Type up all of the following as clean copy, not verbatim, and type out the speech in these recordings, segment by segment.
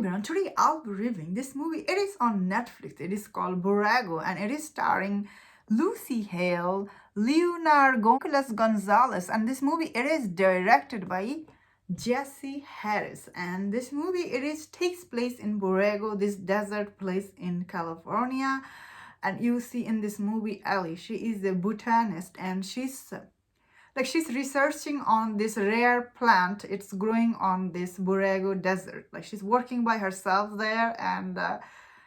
everyone, today I'll be reviewing this movie. It is on Netflix. It is called Borrego and it is starring Lucy Hale, Leonardo Gonzalez, and this movie it is directed by Jesse Harris. And this movie takes place in Borrego, this desert place in California. And you see in this movie Ellie, she is a botanist and she's researching on this rare plant. It's growing on this Borrego desert. Like she's working by herself there, and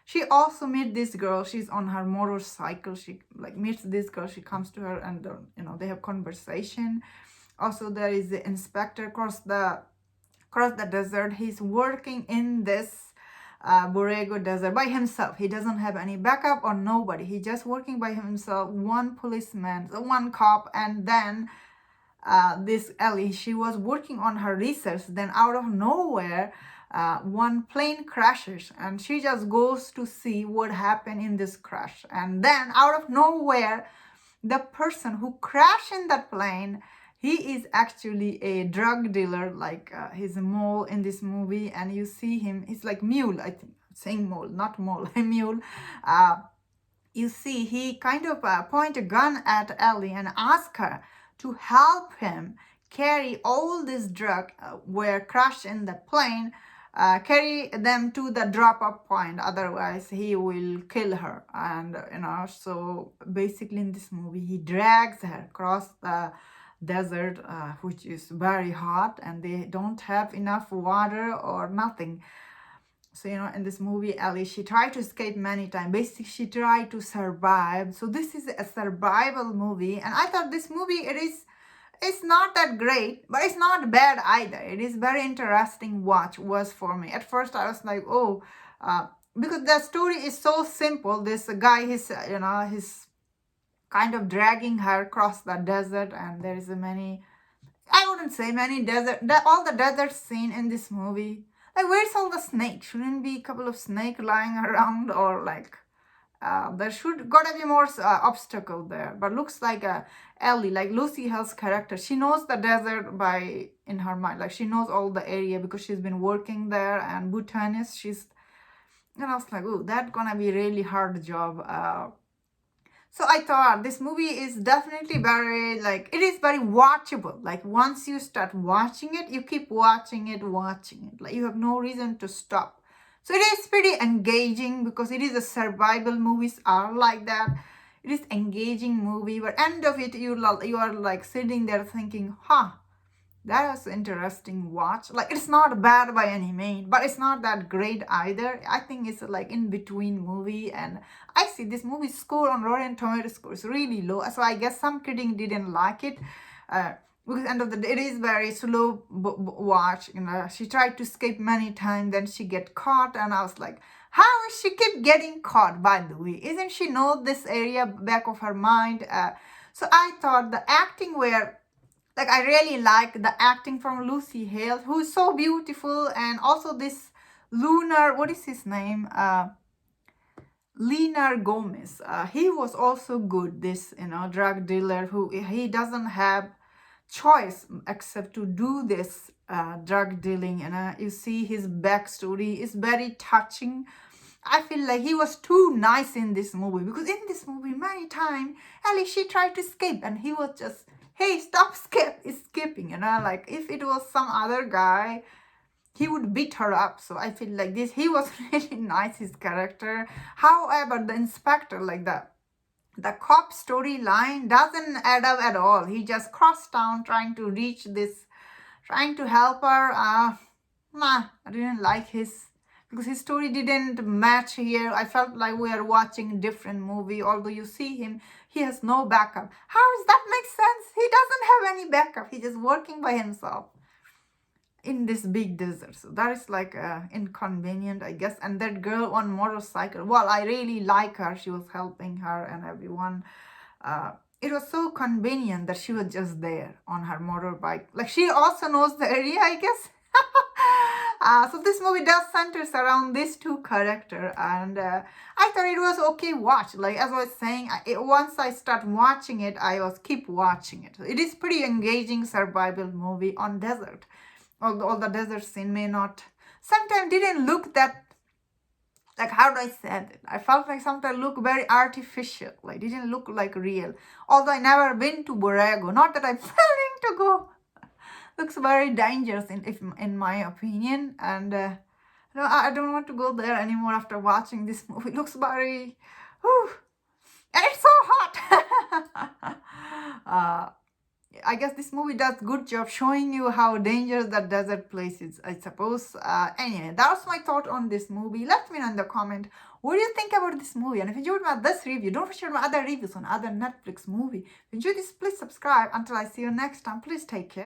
she also meets this girl. She's on her motorcycle. She meets this girl. She comes to her, and they have conversation. Also, there is the inspector across the desert. He's working in this Borrego desert by himself. He doesn't have any backup or nobody. He's just working by himself. One policeman, one cop, and then this Ellie, she was working on her research. Then out of nowhere, one plane crashes and she just goes to see what happened in this crash. And then out of nowhere, the person who crashed in that plane, he is actually a drug dealer. He's a mole in this movie, and you see him, he's like mule, I think. I'm saying mole, not mole, a mule. You see he kind of point a gun at Ellie and ask her to help him carry all this drug where crashed in the plane, carry them to the drop-off point, otherwise he will kill her. And so basically in this movie he drags her across the desert, which is very hot, and they don't have enough water or nothing. So in this movie Ellie, she tried to escape many times. Basically she tried to survive. So this is a survival movie, and I thought this movie it's not that great, but it's not bad either. It is very interesting watch was for me. At first I was like, because the story is so simple. This guy, he's kind of dragging her across the desert, and there is I wouldn't say many desert, all the desert scene in this movie. Like, where's all the snakes? Shouldn't be a couple of snakes lying around, or there should gotta be more obstacle there. But looks like Ellie, like Lucy Hale's character, she knows the desert in her mind. Like she knows all the area because she's been working there, and botanist. I was like, oh, that's gonna be a really hard job. So I thought this movie is definitely very, it is very watchable. Like once you start watching it, you keep watching it. Like you have no reason to stop. So it is pretty engaging because it is a survival movies are like that. It is engaging movie, but end of it, you are like sitting there thinking, that was interesting watch. Like it's not bad by any means, but it's not that great either. I think it's like in between movie, and I see this movie score on Rotten Tomatoes score is really low. So I guess some critics didn't like it. Because end of the day, it is very slow watch. She tried to escape many times, then she get caught, and I was like, how is she keep getting caught? By the way, isn't she know this area back of her mind? So I thought the acting were. I really like the acting from Lucy Hale, who is so beautiful, and also this what is his name? Leonardo Gomez. He was also good. This drug dealer who he doesn't have choice except to do this drug dealing, and you see his backstory is very touching. I feel like he was too nice in this movie, because in this movie many times Ellie, she tried to escape and he was just, hey, stop escaping, if it was some other guy, he would beat her up. So I feel like he was really nice, his character. However, the inspector, the cop storyline doesn't add up at all. He just crossed town trying to help her. I didn't like because his story didn't match here. I felt like we are watching a different movie. Although you see him, he has no backup. How does that make sense? He doesn't have any backup. He's just working by himself in this big desert. So that is inconvenient, I guess. And that girl on motorcycle, well, I really like her. She was helping her and everyone. It was so convenient that she was just there on her motorbike. Like she also knows the area, I guess. So this movie does centers around these two characters, and I thought it was okay watch. Like as I was saying, once I start watching it, I was keep watching it. It is pretty engaging survival movie on desert. Although the desert scene may not sometimes didn't look that, like, how do I say it? I felt like sometimes look very artificial, like didn't look like real. Although I never been to Borrego, not that I'm planning to go. Looks very dangerous in my opinion, and no, I don't want to go there anymore after watching this movie. It looks very, whew, and it's so hot. I guess this movie does good job showing you how dangerous that desert place is, I suppose. Anyway, that's my thought on this movie. Let me know in the comment what do you think about this movie. And if you enjoyed this review, don't forget my other reviews on other Netflix movie. If you enjoyed this, please subscribe. Until I see you next time, please take care.